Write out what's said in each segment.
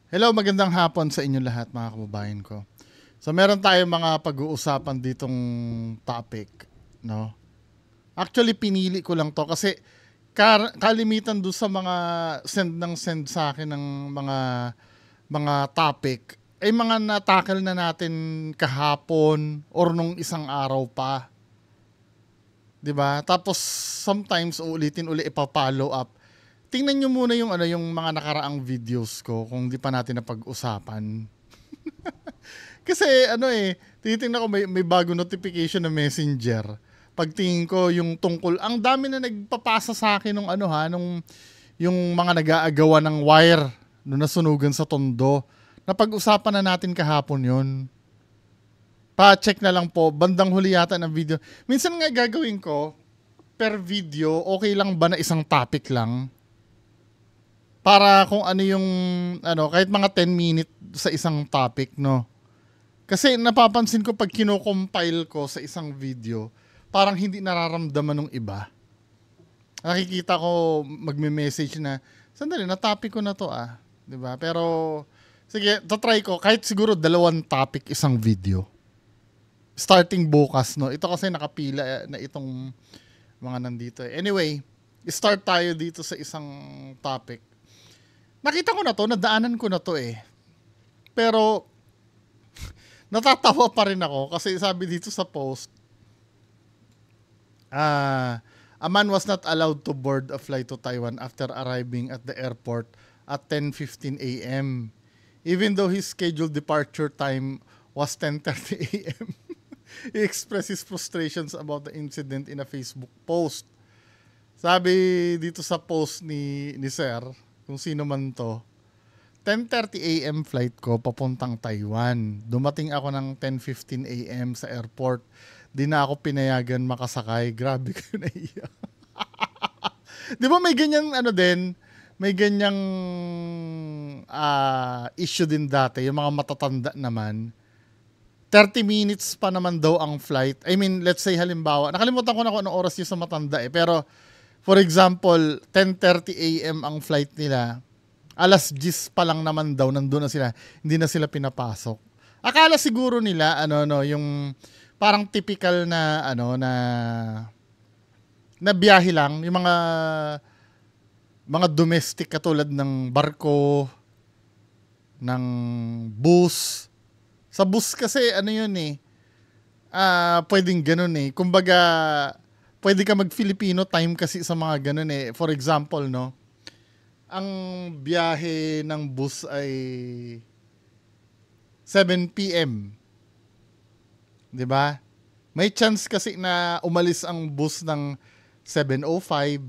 Hello, magandang hapon sa inyo lahat mga kababayan ko. So meron tayong mga pag-uusapan ditong topic, no? Actually pinili ko lang 'to kasi kalimitan do sa mga send sa akin ng mga topic ay mga natakal na natin kahapon or nung isang araw pa, 'di ba? Tapos sometimes uulitin uli ipa-follow up. Tingnan nyo muna yung yung mga nakaraang videos ko kung di pa natin napag-usapan. Kasi titingnan ko may bago notification na messenger. Pagtingin ko yung tungkol, ang dami na nagpapasa sa akin nung nung yung mga nag-aagawan ng wire no nasunugan sa Tondo. Napag-usapan na natin kahapon yun. Pa-check na lang po, bandang huli yata ng video. Minsan nga gagawin ko, per video, okay lang ba na isang topic lang? Para kung ano yung, kahit mga 10 minutes sa isang topic, no? Kasi napapansin ko pag kino-compile ko sa isang video, parang hindi nararamdaman ng iba. Nakikita ko magme-message na, sandali, na-topic ko na to 'di ba? Pero sige, try ko kahit siguro 2 topic isang video. Starting bukas, no. Ito kasi nakapila na itong mga nandito. Anyway, start tayo dito sa isang topic. Nakita ko na to, nadaanan ko na to Pero natatawa pa rin ako kasi sabi dito sa post, a man was not allowed to board a flight to Taiwan after arriving at the airport at 10:15 a.m. Even though his scheduled departure time was 10:30 a.m. He expressed his frustrations about the incident in a Facebook post. Sabi dito sa post ni Sir, kung sino man to, 10:30 a.m. flight ko papuntang Taiwan. Dumating ako ng 10:15 a.m. sa airport. Di na ako pinayagan makasakay. Grabe kayo naiyak. Di ba may ganyan din? May ganyang issue din dati. Yung mga matatanda naman. 30 minutes pa naman daw ang flight. I mean, let's say halimbawa, nakalimutan ko na kung anong oras yung sa matanda Pero, for example, 10:30 a.m. ang flight nila. Alas 10 pa lang naman daw, nandun na sila. Hindi na sila pinapasok. Akala siguro nila, yung parang typical na, na biyahe lang. Yung mga domestic katulad ng barko, ng bus. Sa bus kasi, pwedeng ganun Kumbaga, pwede ka mag-Filipino time kasi sa mga ganun For example, no, ang biyahe ng bus ay 7 p.m. 'Di ba? May chance kasi na umalis ang bus ng 7:05,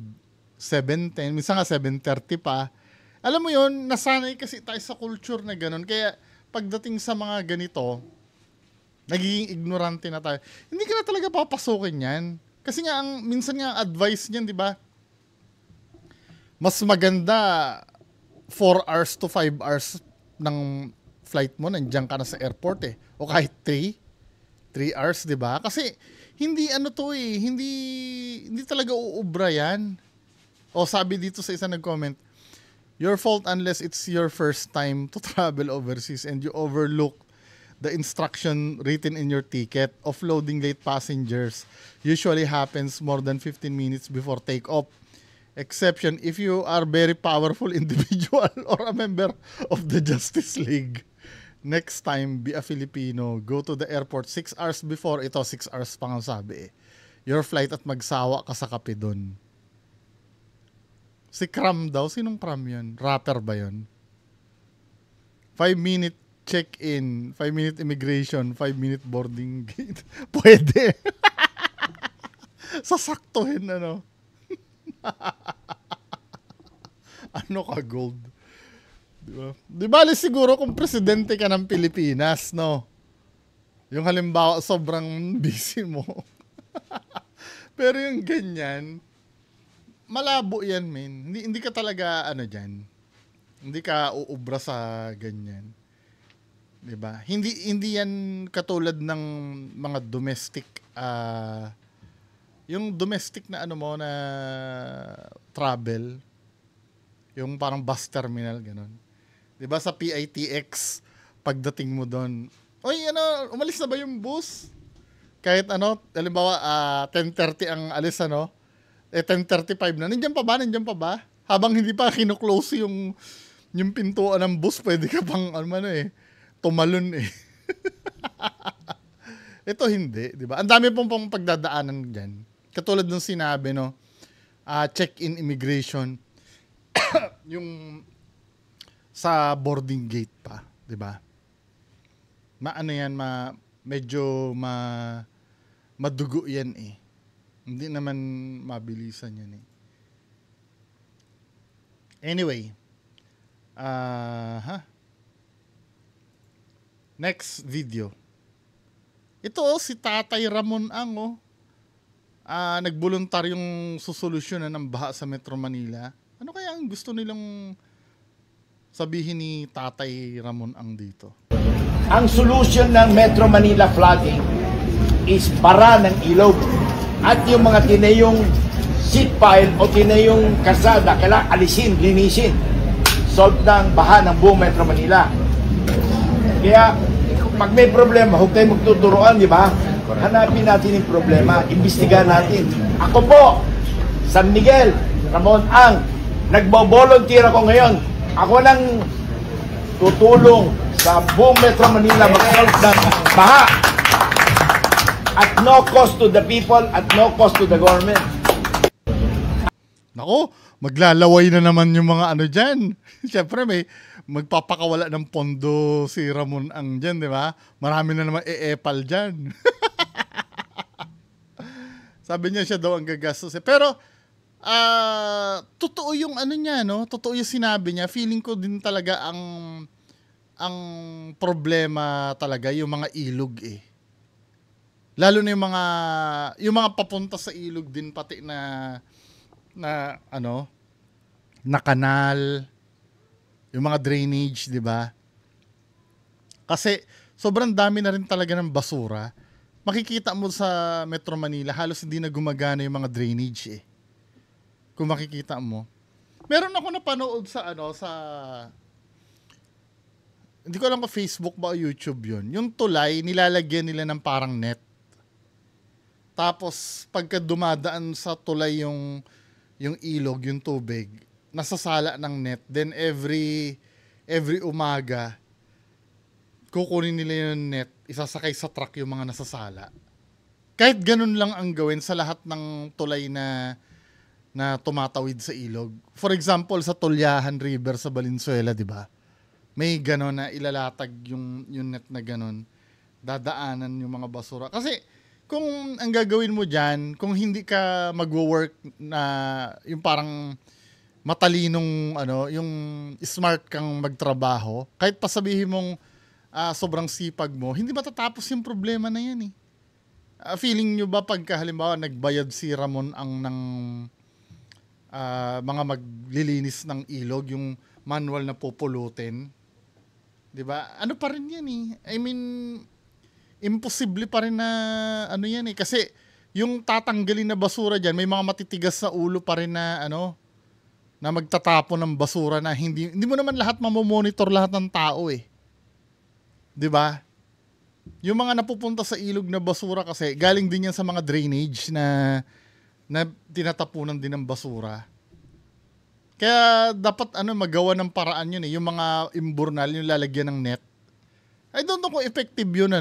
7:10, minsan nga 7:30 pa. Alam mo 'yon, nasanay kasi tayo sa culture na ganun. Kaya pagdating sa mga ganito, nagiging ignorante na tayo. Hindi ka na talaga papasukin 'yan. Kasi nga minsan nga ang advice niyan, 'di ba? Mas maganda 4 hours to 5 hours ng flight mo, nandiyan ka na sa airport O kahit 3 hours, 'di ba? Kasi hindi hindi talaga uubra 'yan. O sabi dito sa isa nag-comment, your fault unless it's your first time to travel overseas and you overlook the instruction written in your ticket. Offloading late passengers usually happens more than 15 minutes before takeoff. Exception if you are very powerful individual or a member of the Justice League. Next time, be a Filipino. Go to the airport 6 hours before. Ito, 6 hours pa nga sabi Your flight at magsawa ka sa kape dun. Si Kram daw. Sinong Kram yun? Rapper ba yun? 5-minute check-in, 5-minute immigration, 5-minute boarding gate. Pwede. Sasaktuhin, ano ka, gold? Diba? Di bali siguro kung presidente ka ng Pilipinas, no? Yung halimbawa, sobrang busy mo. Pero yung ganyan, malabo yan, men. Hindi ka talaga, dyan. Hindi ka uubra sa ganyan. Diba? Hindi yan katulad ng mga domestic, yung domestic na na travel, yung parang bus terminal, ganun. 'Di ba sa PITX pagdating mo doon, oy ano, umalis na ba yung bus? Kahit ano, halimbawa 10:30 ang alis ano, 10:35 na. Nandiyan pa ba? Nandiyan pa ba? Habang hindi pa kino-close yung pintuan ng bus, pwede ka pang tumalon eh. Ito hindi, 'di ba? Ang dami pong pagdadaanan diyan. Katulad ng sinabi no, check-in immigration yung sa boarding gate pa, 'di ba? Medyo madugo 'yan eh. Hindi naman mabilisan 'yan eh. Anyway, next video. Ito si Tatay Ramon Ang nagboluntaryong susolusyonan ng baha sa Metro Manila. Ano kaya ang gusto nilang sabihin ni Tatay Ramon Ang dito? Ang solusyon ng Metro Manila flooding is bara ng ilog at yung mga tinayong seat pile o tinayong kasada kailangan alisin, linisin. Solve ng baha ng buong Metro Manila. Kaya pag may problema, huwag tayo magtuturoan, di ba? Hanapin natin yung problema, imbestigahan natin. Ako po, San Miguel, Ramon Ang, nagbo-volunteer ako ngayon. Ako nang tutulong sa buong Metro Manila mag-solve ng baha. At no cost to the people, at no cost to the government. Nako, maglalaway na naman yung mga ano dyan. Siyempre magpapakawala ng pondo si Ramon Ang dyan, di ba? Marami na naman e-epal dyan. Sabi niya siya daw ang gagastos eh. Pero, totoo yung ano niya, no? Totoo yung sinabi niya. Feeling ko din talaga ang problema talaga yung mga ilog eh. Lalo na yung mga papunta sa ilog din pati na kanal, yung mga drainage, di ba? Kasi sobrang dami na rin talaga ng basura. Makikita mo sa Metro Manila, halos hindi na gumagana yung mga drainage eh. Kung makikita mo. Meron ako napanood sa hindi ko alam kung Facebook ba o YouTube yun. Yung tulay, nilalagyan nila ng parang net. Tapos, pagka dumadaan sa tulay yung ilog, yung tubig, nasasala ng net. Then every umaga, kukunin nila yung net, isasakay sa truck yung mga nasasala. Kahit ganun lang ang gawin sa lahat ng tulay na tumatawid sa ilog. For example, sa Tulyahan River sa Valenzuela, di ba? May gano'n na ilalatag yung net na gano'n. Dadaanan yung mga basura. Kasi kung ang gagawin mo dyan, kung hindi ka magwo-work na yung parang matalinong yung smart kang magtrabaho, kahit pa sabihin mong sobrang sipag mo, hindi matatapos yung problema na yan eh. Feeling nyo ba pagka halimbawa nagbayad si Ramon Ang ng mga maglilinis ng ilog, yung manual na pupulutin, di ba? Ano pa rin yan eh. I mean, imposible pa rin na yan eh. Kasi yung tatanggalin na basura dyan, may mga matitigas sa ulo pa rin na na magtatapon ng basura na hindi mo naman lahat mamomonitor lahat ng tao eh. 'Di ba? Yung mga napupunta sa ilog na basura kasi galing din yan sa mga drainage na tinatapunan din ng basura. Kaya dapat magawa ng paraan yun eh. Yung mga imburnal, yung lalagyan ng net. I don't know kung effective yun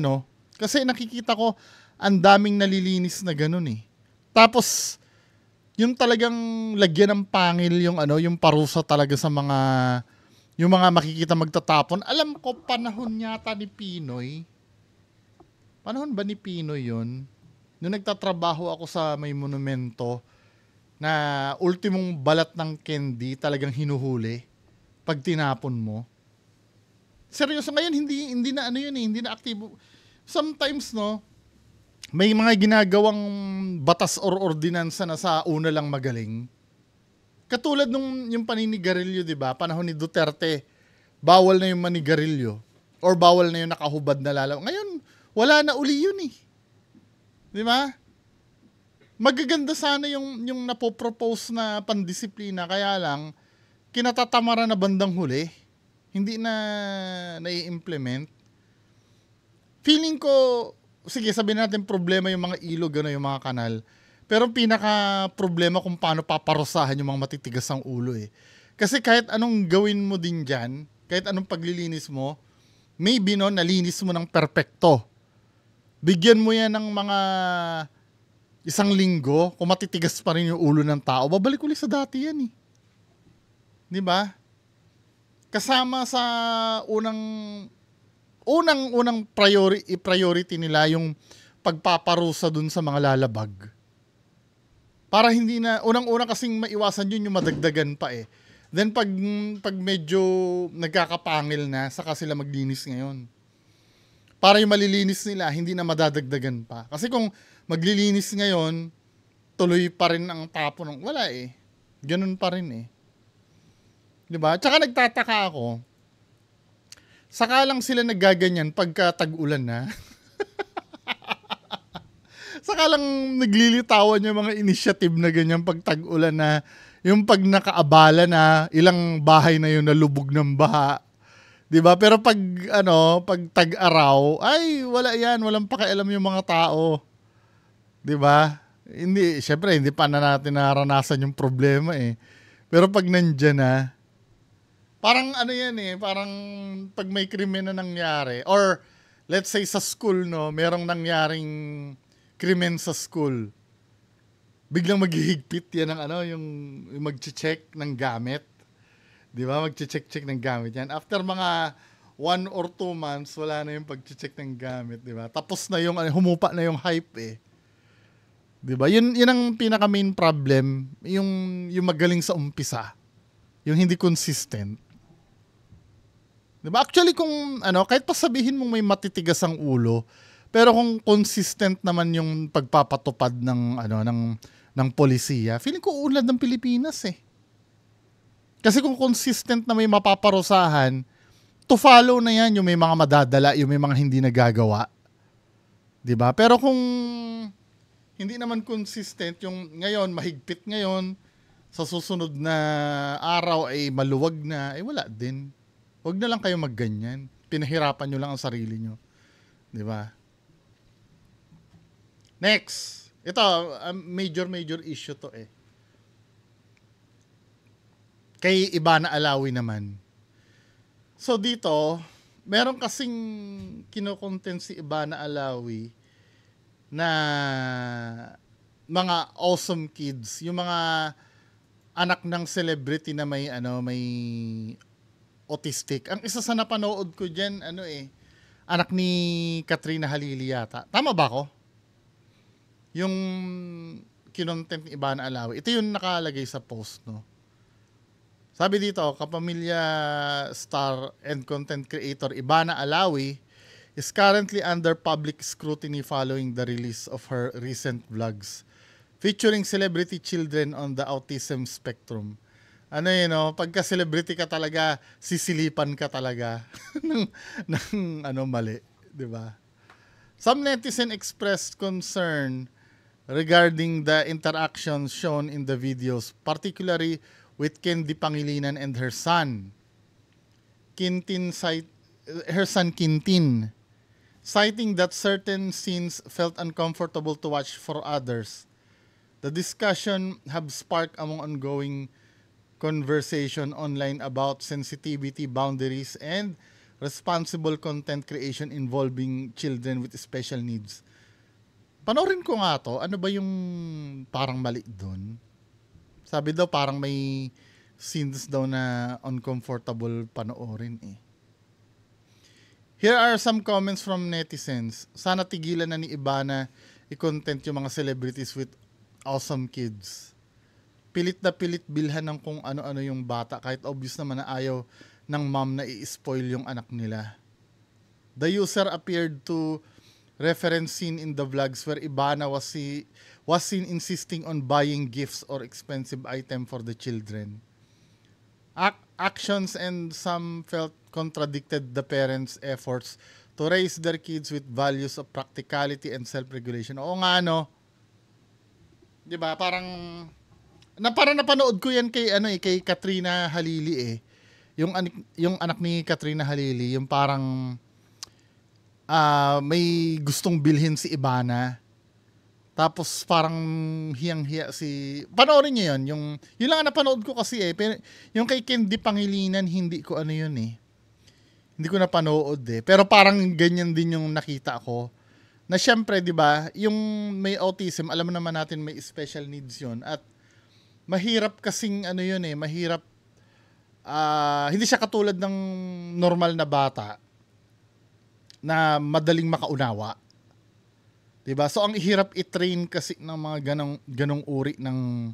Kasi nakikita ko ang daming nalilinis na ganun eh. Tapos yung talagang lagyan ng pangil yung parusa talaga sa yung mga makikita magtatapon. Alam ko panahon yata ni Pinoy. Panahon ba ni Pinoy yun? Nung nagtatrabaho ako sa may monumento na ultimong balat ng candy talagang hinuhuli pag tinapon mo. Seryoso ngayon hindi na yun eh, hindi na aktibo. Sometimes may mga ginagawang batas or ordinansa na sa una lang magaling. Katulad nung yung paninigarilyo, 'di ba? Panahon ni Duterte, bawal na yung manigarilyo or bawal na yung nakahubad na lalaw. Ngayon, wala na uli yun eh. 'Di ba? Magaganda sana yung napopropose na pandisiplina, kaya lang kinatatamaran na bandang huli. hindi na nai-implement. Feeling ko, sige, sabihin natin problema yung mga ilog, yung mga kanal. Pero pinaka problema kung paano paparusahan yung mga matitigas ang ulo eh. Kasi kahit anong gawin mo din dyan, kahit anong paglilinis mo, maybe nalinis mo ng perpekto. Bigyan mo yan ng mga 1 linggo, kung matitigas pa rin yung ulo ng tao, babalik ulit sa dati yan eh. Di ba? Kasama sa unang priority nila yung pagpaparusa dun sa mga lalabag. Para hindi na, unang-una kasing maiwasan yun yung madagdagan pa eh. Then pag medyo nagkakapangil na, saka sila maglinis ngayon. Para yung malilinis nila, hindi na madadagdagan pa. Kasi kung maglilinis ngayon, tuloy pa rin ang tapo ng, wala eh. Ganun pa rin eh. Diba? Tsaka nagtataka ako, saka lang sila naggaganyan pagka tag-ulan na. Saka lang naglilitawan yung mga initiative na ganyan pag tag-ulan na, yung pag nakaabala na, ilang bahay na yun nalubog ng baha. Diba? Pero pag tag-araw, ay wala yan, walang pakialam yung mga tao. Diba? Hindi, syempre, hindi pa na natin naranasan yung problema eh. Pero pag nandyan na, parang yan eh, parang pag may krimen na nangyari, or let's say sa school, merong nangyaring krimen sa school, biglang maghihigpit yan ng yung mag-check ng gamit. Di ba? Mag-check ng gamit yan. After mga 1 or 2 months, wala na yung pag-check ng gamit, di ba? Tapos na yung, humupa na yung hype eh. Di ba? Yun ang pinaka-main problem, yung magaling sa umpisa. Yung hindi consistent. Diba? Actually, kung kahit pa sabihin mong may matitigas ang ulo, pero kung consistent naman yung pagpapatupad ng polisiya, feeling ko unlad ng Pilipinas eh. Kasi kung consistent na may mapaparusahan, to follow na yan yung may mga madadala, yung may mga hindi nagagawa. Diba? Pero kung hindi naman consistent, yung ngayon, mahigpit ngayon, sa susunod na araw ay maluwag na, wala din. Huwag na lang kayo magganyan. Pinahirapan nyo lang ang sarili nyo. Di ba? Next. Ito, major issue to eh. Kay Ivana Alawi naman. So dito, meron kasing kinokontent si Ivana Alawi na mga awesome kids. Yung mga anak ng celebrity na may autistic. Ang isa sa napanood ko dyan, anak ni Katrina Halili yata. Tama ba ako? Yung kinontent ni Ivana Alawi. Ito yung nakalagay sa post, no? Sabi dito, kapamilya star and content creator Ivana Alawi is currently under public scrutiny following the release of her recent vlogs featuring celebrity children on the autism spectrum. Pagka celebrity ka talaga, sisilipan ka talaga ng mali, 'di ba? Some netizens expressed concern regarding the interactions shown in the videos, particularly with Candy Pangilinan and her son Quintin, citing that certain scenes felt uncomfortable to watch for others. The discussion have sparked among ongoing conversation online about sensitivity, boundaries, and responsible content creation involving children with special needs. Panoorin ko nga to, ano ba yung parang mali doon? Sabi daw parang may scenes daw na uncomfortable panoorin eh. Here are some comments from netizens. Sana tigilan na ni Ivana i-content yung mga celebrities with awesome kids. Pilit na pilit bilhan ng kung ano-ano yung bata kahit obvious naman na ayaw ng mom na i-spoil yung anak nila. The user appeared to reference scene in the vlogs where Ivana was seen insisting on buying gifts or expensive item for the children. Actions and some felt contradicted the parents' efforts to raise their kids with values of practicality and self-regulation. Oo nga, no? Diba? Parang napanood ko yan kay kay Katrina Halili eh. yung anak ni Katrina Halili, yung parang may gustong bilhin si Ivana. Tapos parang hiyang-hiya si... Panoorin niyo yun. Yun lang ang napanood ko kasi eh. Pero yung kay Candy Pangilinan, hindi ko ano yun eh. Hindi ko napanood eh. Pero parang ganyan din yung nakita ko. Na syempre, di ba, yung may autism, alam naman natin may special needs yun. At mahirap kasing ano yun eh. Mahirap, hindi siya katulad ng normal na bata na madaling makaunawa. Diba? So ang hirap i-train kasi ng mga ganong uri ng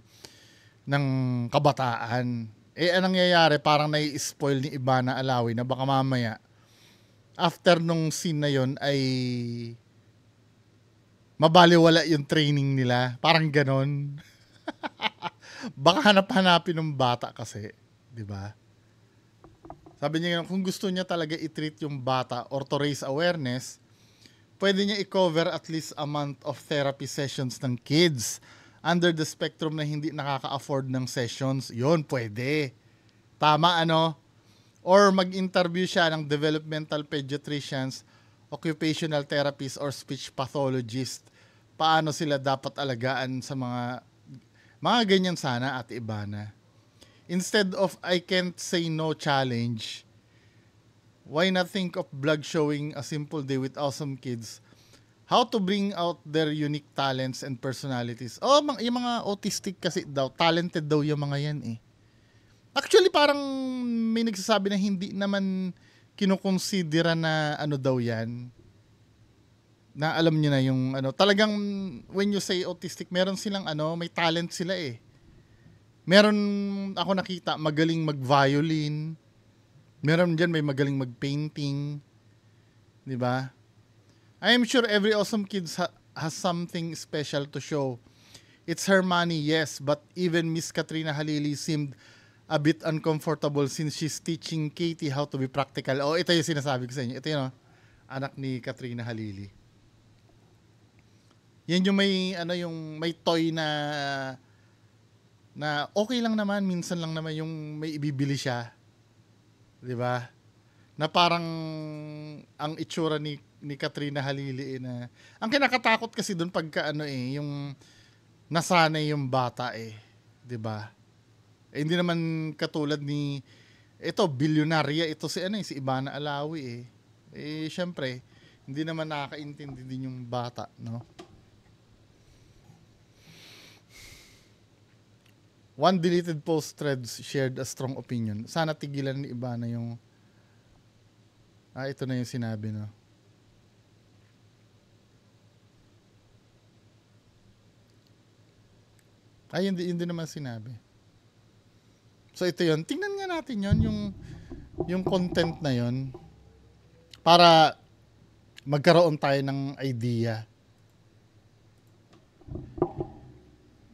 kabataan. Anong nangyayari? Parang nai-spoil ni Ivana Alawi na baka mamaya after nung scene na yon ay mabaliwala yung training nila. Parang ganon. Baka hanap-hanapin ng bata kasi, 'di ba? Sabi niya, kung gusto niya talaga i-treat yung bata or to raise awareness, pwede niya i-cover at least a month of therapy sessions ng kids under the spectrum na hindi nakaka-afford ng sessions. Yun, pwede. Tama, ano? Or mag-interview siya ng developmental pediatricians, occupational therapists, or speech pathologists. Paano sila dapat alagaan sa mga ganyan sana, Ate Ivana. Instead of I can't say no challenge, why not think of vlog showing a simple day with awesome kids, how to bring out their unique talents and personalities. Yung mga autistic kasi daw, talented daw yung mga yan eh. Actually, parang may nagsasabi na hindi naman kinukonsidera na ano daw yan. Na alam nyo na yung ano, talagang when you say autistic, meron silang ano, may talent sila eh. Meron ako nakita, magaling mag-violin. Meron dyan, may magaling mag-painting. Diba? I am sure every awesome kid has something special to show. It's her money, yes, but even Miss Katrina Halili seemed a bit uncomfortable since she's teaching Katie how to be practical. Ito yung sinasabi ko sa inyo. Ito yun, anak ni Katrina Halili. Yan yung may toy na okay lang naman, minsan lang naman yung may ibibili siya. 'Di ba? Na parang ang itsura ni Katrina Halili na ang kinakatakot kasi doon pagka yung nasanay yung bata 'di ba? Hindi naman katulad ni bilyonarya ito si Ivana Alawi syempre hindi naman nakakaintindi din yung bata, no? One deleted post threads shared a strong opinion. Sana tigilan ni Ivana yung... ito na yung sinabi, no? Yun din naman sinabi. So, ito yun. Tingnan nga natin yun, yung content na yun. Para magkaroon tayo ng idea.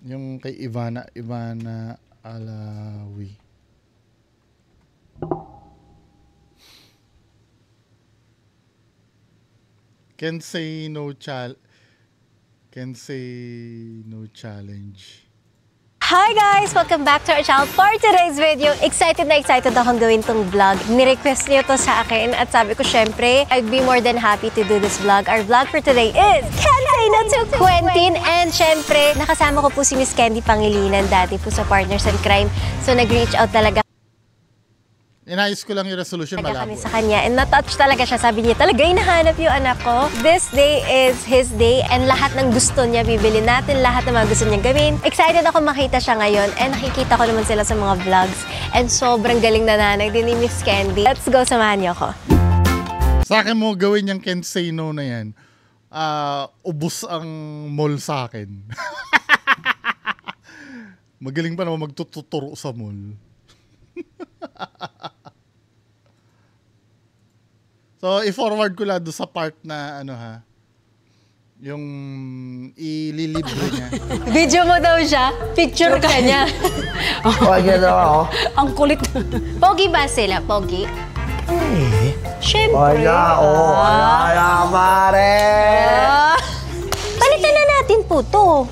Yung kay Ivana Alawi. Can say no challenge. Hi guys! Welcome back to our channel for today's video. Excited na excited akong gawin tong vlog. Nirequest niyo to sa akin at sabi ko syempre, I'd be more than happy to do this vlog. Our vlog for today is Can't Say No to Quentin. And syempre, nakasama ko po si Miss Candy Pangilinan, dati po sa Partners in Crime. So nag-reach out talaga Inayos ko lang yung resolution, malabo. Kami sa kanya and na-touch talaga siya. Sabi niya, talaga hinahanap yung anak ko. This day is his day and lahat ng gusto niya, bibili natin lahat ng mga gusto niya gawin. Excited ako makita siya ngayon and nakikita ko naman sila sa mga vlogs. And sobrang galing na nanay din ni Miss Candy. Let's go, samahan niyo ako. Sa akin mo gawin yung Can't Say No na yan. Ubus ang mall sa akin. Magaling pa naman magtuturo sa mall. So, i-forward ko lang doon sa part na yung ililibre niya. Video mo daw siya, picture ka niya. Ang kulit. Pogi ba sila? Pogi? Siyempre. Wala, pare. Palitan na natin po to.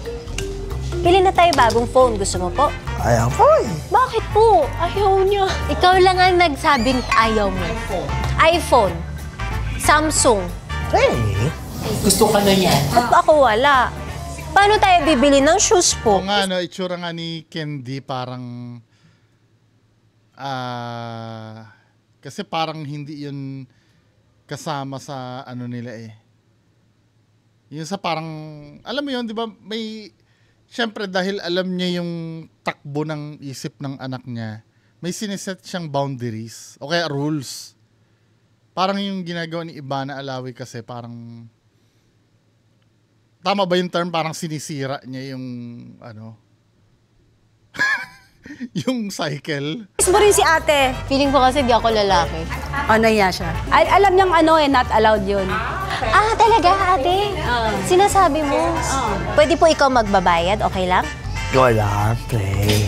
Pili na tayo bagong phone. Gusto mo po? Ayan po Bakit? Bakit po? Ayaw niya. Ikaw lang ang nagsabing ayaw mo. iPhone. Samsung. Hey! Gusto ka na yan. Ba't ako wala? Paano tayo bibili ng shoes po? O nga, no, itsura nga ni Candy parang... kasi parang hindi yun kasama sa ano nila eh. Yun sa parang... Alam mo yun, di ba? May... Siyempre, dahil alam niya yung takbo ng isip ng anak niya, may siniset siyang boundaries o kaya rules. Parang yung ginagawa ni Ivana Alawi kasi parang... Tama ba yung term? Parang sinisira niya yung ano... yung cycle. Kiss mo rin si ate. Feeling ko kasi di ako lalaki. Naiya siya. Alam niyang not allowed yun. Ah, talaga, ate? Sinasabi mo? Pwede po ikaw magbabayad, okay lang? Ikaw lang, pre.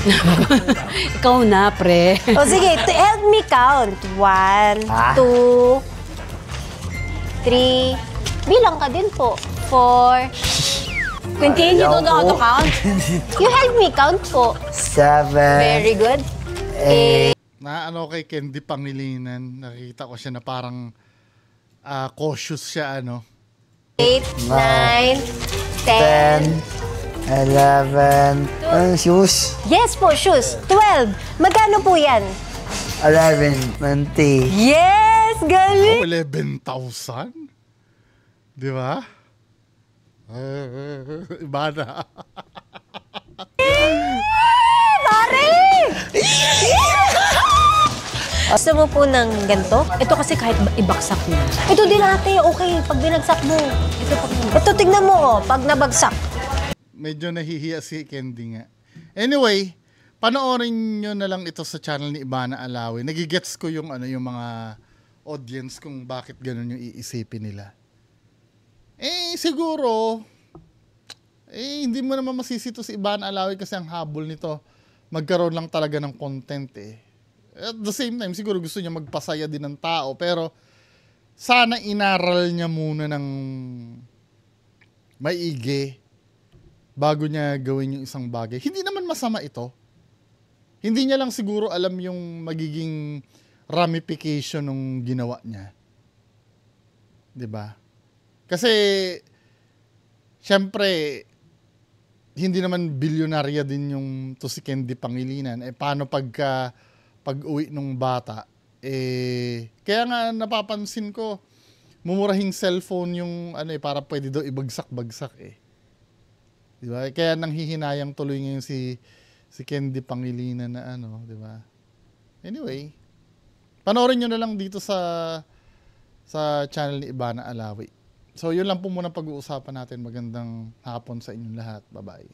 Ikaw na, pre. O sige, help me count. 1, 2, 3. Bilang ka din po. 4. Continue to go to count. You help me count po. 7. Very good. Na ano kay Candy Pangilinan, nakita ko siya na parang cautious siya ano. 8, 9, 10. 11. Shoes? Yes po, shoes. 12. Magkano po yan? 11. 20. Yes! Galing! 11,000? Di ba? Iba na. Pare! Gusto mo po ng ganito? Ito kasi kahit ibaksak mo. Ito din ate, okay. Pag binagsak mo. Ito tignan mo, oh, pag nabagsak. Medyo nahihiya si Candy nga. Anyway, panoorin nyo na lang ito sa channel ni Ivana Alawi. Nagigets ko yung ano yung mga audience kung bakit ganun yung iisipin nila. Siguro, hindi mo naman masisito si Ivana Alawi kasi ang habol nito, magkaroon lang talaga ng content eh. At the same time, siguro gusto niya magpasaya din ng tao, pero sana inaral niya muna ng maigi bago niya gawin yung isang bagay. Hindi naman masama ito. Hindi niya lang siguro alam yung magiging ramification ng ginawa niya. 'Di ba? Kasi syempre hindi naman bilyonarya din yung to si Candy Pangilinan. Paano pag-uwi nung bata? Kaya nga napapansin ko mumurahing cellphone yung para pwede daw ibagsak-bagsak eh. 'Di ba? Kaya nanghihinayang tuloy ngayon si Candy Pangilinan na di ba? Anyway, panoorin niyo na lang dito sa channel ni Ivana Alawi. So, yun lang po muna pag-uusapan natin. Magandang hapon sa inyong lahat. Bye-bye.